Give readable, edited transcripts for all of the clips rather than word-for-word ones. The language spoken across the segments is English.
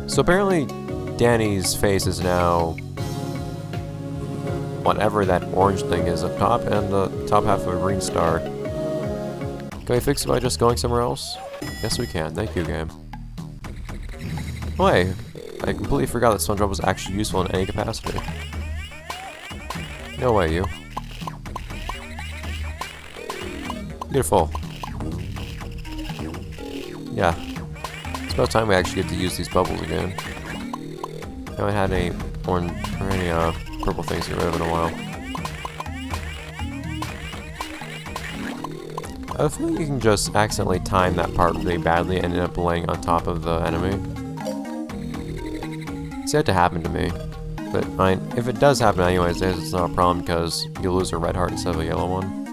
So apparently Danny's face is now whatever that orange thing is up top, and the top half of a green star. Can we fix it by just going somewhere else? Yes, we can. Thank you, game. Oh, hey, I completely forgot that Spongebob was actually useful in any capacity. No way, you. Beautiful. Yeah. It's about time we actually get to use these bubbles again. I haven't had any orange or any purple things to get rid of in a while. I feel like you can just accidentally time that part really badly and end up laying on top of the enemy. It's yet to happen to me. But if it does happen anyways, it's not a problem because you lose a red heart instead of a yellow one.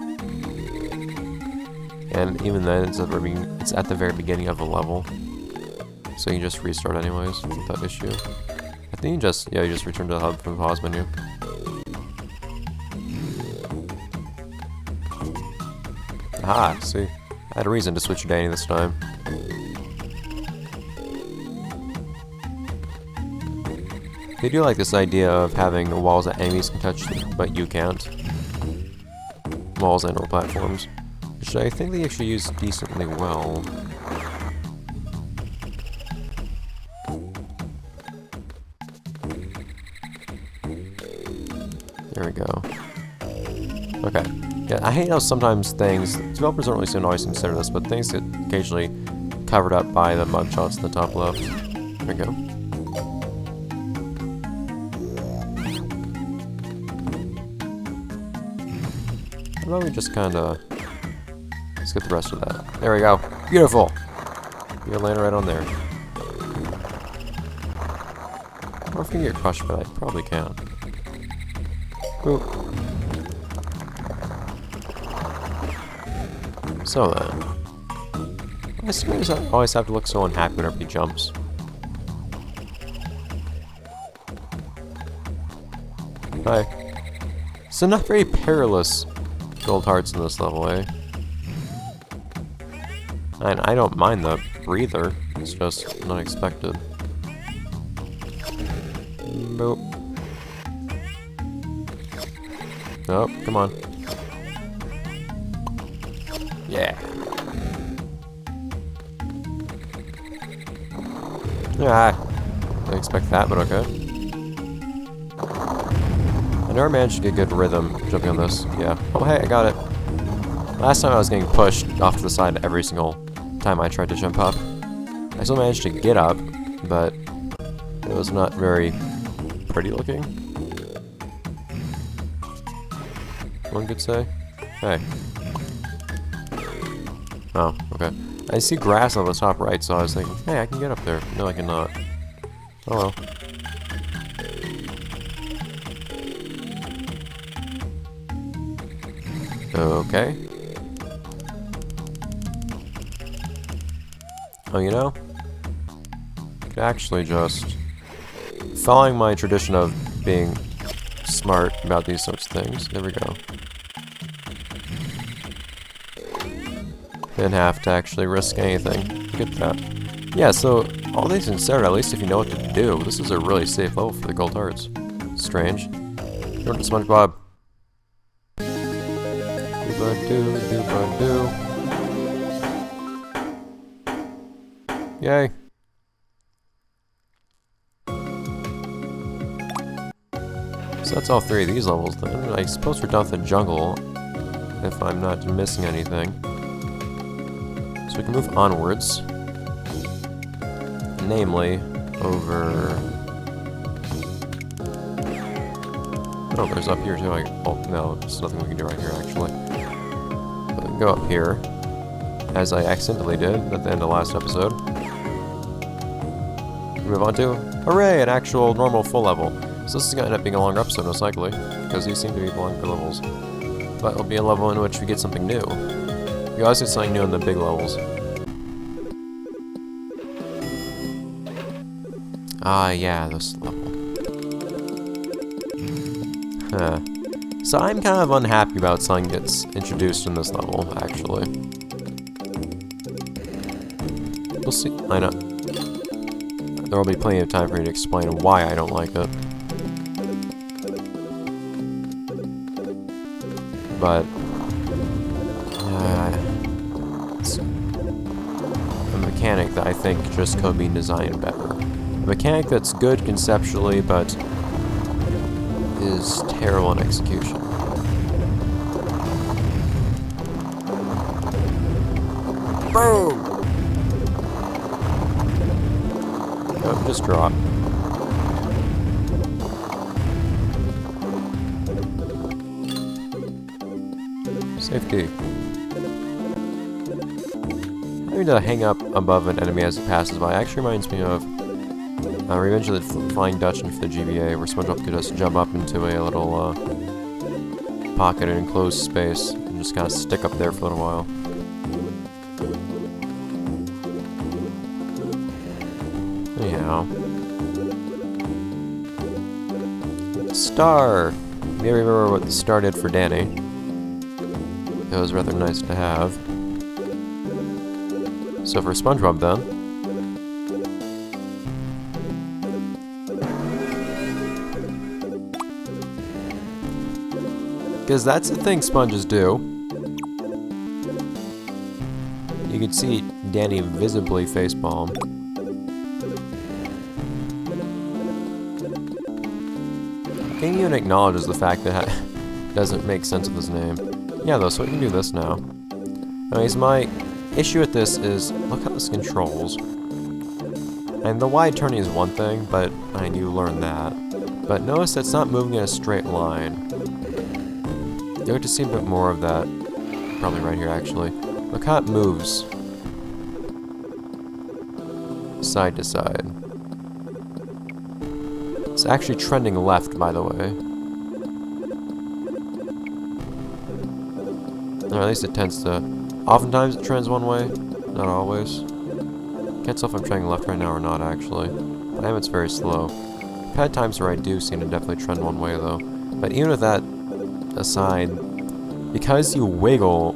And even then, it's at the very beginning of the level. So you can just restart anyways without issue. I think you just return to the hub from the pause menu. Aha, see? I had a reason to switch to Danny this time. They do like this idea of having walls that enemies can touch, but you can't. Walls and or platforms. Which I think they actually use decently well. There we go. Okay. Yeah, I hate how sometimes developers don't really seem to always consider this, but things get occasionally covered up by the mud shots in the top left. There we go. How about we just kinda... let's get the rest of that. There we go. Beautiful! You're landing right on there. Or if you can get crushed by that, you probably can. Boop. So then, why does he always have to look so unhappy whenever he jumps? Hi. So not very perilous gold hearts in this level, eh? And I don't mind the breather, it's just unexpected. Boop. Oh, come on. Yeah. Ah, didn't expect that, but okay. I never managed to get good rhythm jumping on this. Yeah. Oh, hey, I got it. Last time I was getting pushed off to the side every single time I tried to jump up. I still managed to get up, but it was not very pretty looking. One could say. Hey. Oh, okay. I see grass on the top right, so I was thinking, hey, I can get up there. No, I cannot. Oh well. Okay. Oh, you know? I could actually just... following my tradition of being smart about these sorts of things. There we go. Didn't have to actually risk anything. Look at that. Yeah, so all these considered, at least if you know what to do, this is a really safe level for the gold hearts. Strange. Turn to Spongebob. Doo-ba-doo, doo-ba-doo. Yay. So that's all three of these levels then. I suppose we're done with the jungle, if I'm not missing anything. So we can move onwards. Namely, over... oh, there's up here too. Oh, no, there's nothing we can do right here, actually. But we can go up here, as I accidentally did at the end of last episode. Move on to, hooray, an actual normal full level. So this is going to end up being a longer episode, most likely, because these seem to be longer levels. But it'll be a level in which we get something new. You always get something new in the big levels. Ah, yeah, this level. Huh. So I'm kind of unhappy about something that's introduced in this level, actually. We'll see. I know. there will be plenty of time for me to explain why I don't like it. But it's a mechanic that I think just could be designed better. A mechanic that's good conceptually, but is terrible in execution. Boom! Oh, just drop. Safety. Having to hang up above an enemy as it passes by actually reminds me of Revenge of the Flying Dutchman for the GBA, where Spongebob could just jump up into a little pocket in enclosed space and just kind of stick up there for a little while. Anyhow. Star! You may remember what the star did for Danny. It was rather nice to have. So for SpongeBob then. Because that's the thing sponges do. You can see Danny visibly facepalm. Game even acknowledges the fact that it doesn't make sense of his name. Yeah, though, so we can do this now. Anyways, my issue with this is, look how this controls. And the wide turning is one thing, but I do learn that. But notice it's not moving in a straight line. You have to see a bit more of that. Probably right here, actually. Look how it moves. Side to side. It's actually trending left, by the way. Or at least it tends to. Oftentimes it trends one way, not always. Can't tell if I'm trending left right now or not, actually. But I am, it's very slow. I've had times where I do seem to definitely trend one way, though. But even with that aside, because you wiggle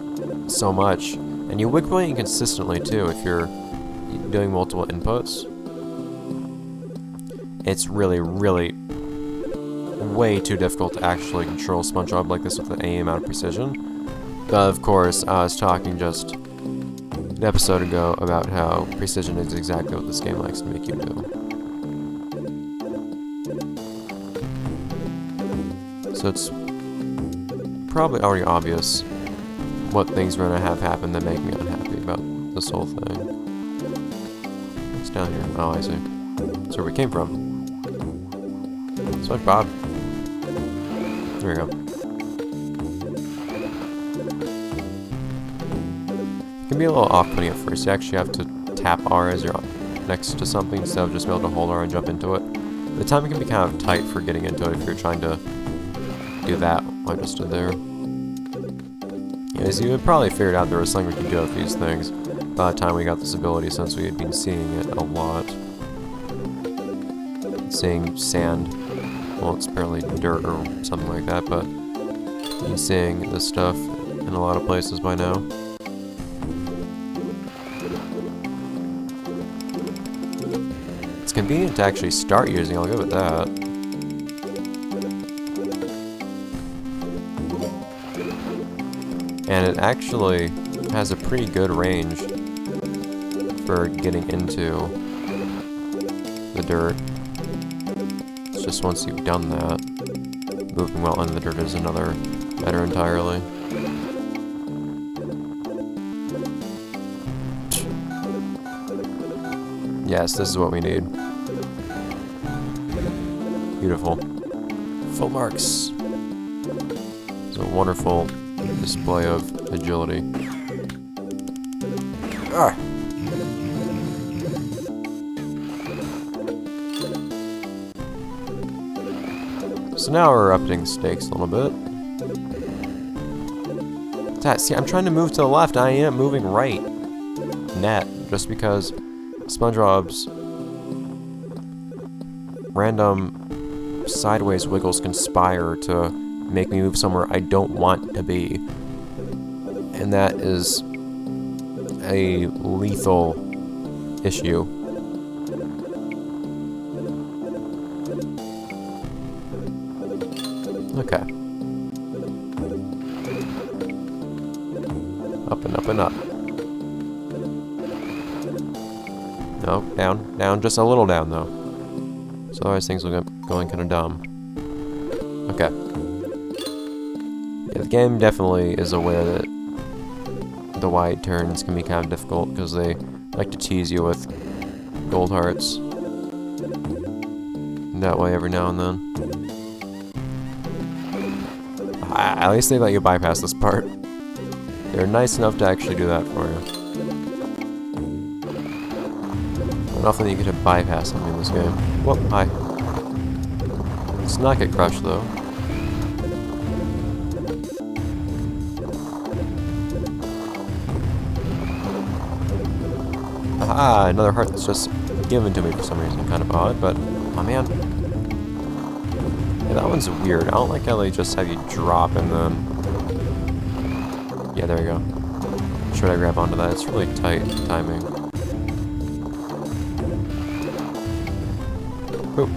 so much, and you wiggle inconsistently too if you're doing multiple inputs, it's really, really way too difficult to actually control SpongeBob like this with any amount of precision. But of course, I was talking just an episode ago about how precision is exactly what this game likes to make you do. So it's probably already obvious what things we're going to have happen that make me unhappy about this whole thing. It's down here. Oh, I see. That's where we came from. SpongeBob. There we go. It can be a little off-putting at first. You actually have to tap R as you're next to something instead of just being able to hold R and jump into it. The timing can be kind of tight for getting into it if you're trying to do that while I just stood there. As you had probably figured out, there was something we could do with these things by the time we got this ability, since we had been seeing it a lot. Seeing sand. Well, it's apparently dirt or something like that, but been seeing this stuff in a lot of places by now. It's convenient to actually start using, I'll go with that. And it actually has a pretty good range for getting into the dirt. It's just once you've done that, moving well into the dirt is another matter entirely. Yes, this is what we need. Beautiful. Full marks. It's a wonderful display of agility. Ah! So now we're upping stakes a little bit. See, I'm trying to move to the left, I end up moving right. Net, just because SpongeBob's random sideways wiggles conspire to make me move somewhere I don't want to be. And that is a lethal issue. Okay. Up and up and up. No, down. Down, just a little down, though. So otherwise things will get going kind of dumb. Okay. Yeah, the game definitely is aware that the wide turns can be kind of difficult because they like to tease you with gold hearts. That way every now and then. At least they let you bypass this part. They're nice enough to actually do that for you. Not often you get to bypass something in this game. Whoop, hi. Let's not get crushed though. Aha, another heart that's just given to me for some reason. Kind of odd, but oh man. Yeah, that one's weird. I don't like how they just have you drop and then... Yeah, there you go. Should I grab onto that? It's really tight timing. Oop.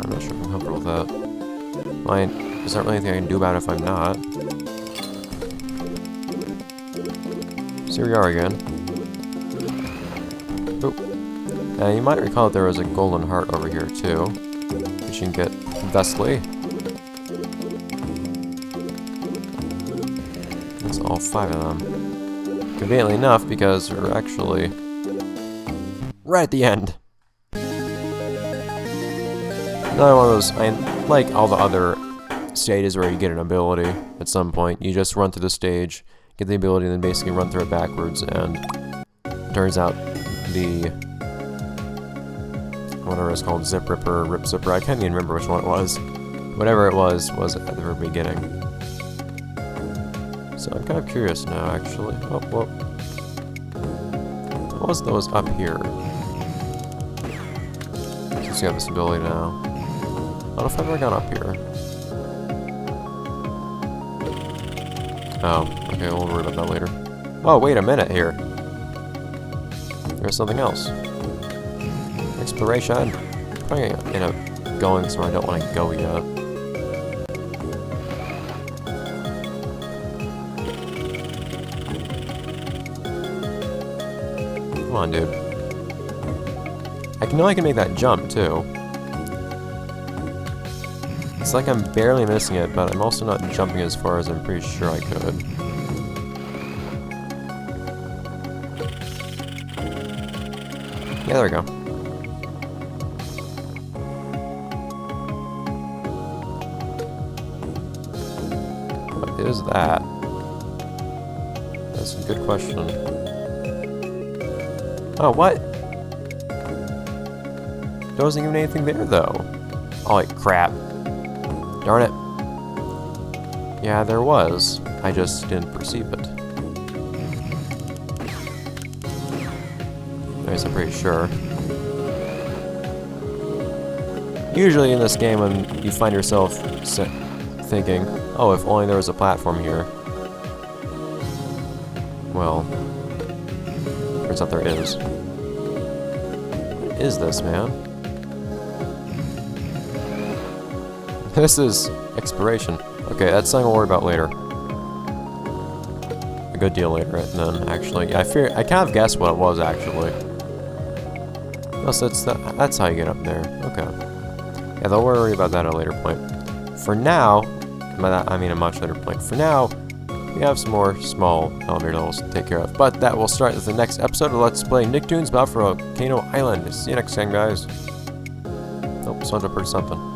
I'm not sure if I'm comfortable with that. Mine, there's not really anything I can do about it if I'm not. So here we are again. Oop. You might recall that there was a golden heart over here too, which you can get thusly. That's all 5 of them. Conveniently enough, because we're actually right at the end. Another one of those, I mean, like all the other stages where you get an ability at some point, you just run through the stage, get the ability, and then basically run through it backwards, and it turns out the whatever it's called, zip ripper, rip zipper, I can't even remember which one it was. Whatever it was at the very beginning. So I'm kind of curious now, actually. Oh, whoa. What was those up here? Since you have this ability now. I don't know if I've ever gone up here. Oh, okay, we'll worry about that later. Oh, wait a minute here. There's something else. Exploration. Probably in a going somewhere I don't want to go yet. Come on, dude. I know I can make that jump too. It's like I'm barely missing it, but I'm also not jumping as far as I'm pretty sure I could. Yeah, there we go. What is that? That's a good question. Oh, what? There wasn't even anything there, though. Holy crap. Darn it. Yeah, there was. I just didn't perceive it. At least I'm pretty sure. Usually in this game, when you find yourself thinking, oh, if only there was a platform here. Well, turns out there is. What is this, man? This is exploration. Okay, that's something we'll worry about later. A good deal later, and then actually, I kind of guessed what it was actually. Oh, so that's how you get up there. Okay. Yeah, they'll worry about that at a later point. For now, by that I mean a much later point. For now, we have some more small elevator levels to take care of. But that will start with the next episode of Let's Play Nicktoons about Volcano Island. See you next time, guys. Oh, someone just heard something.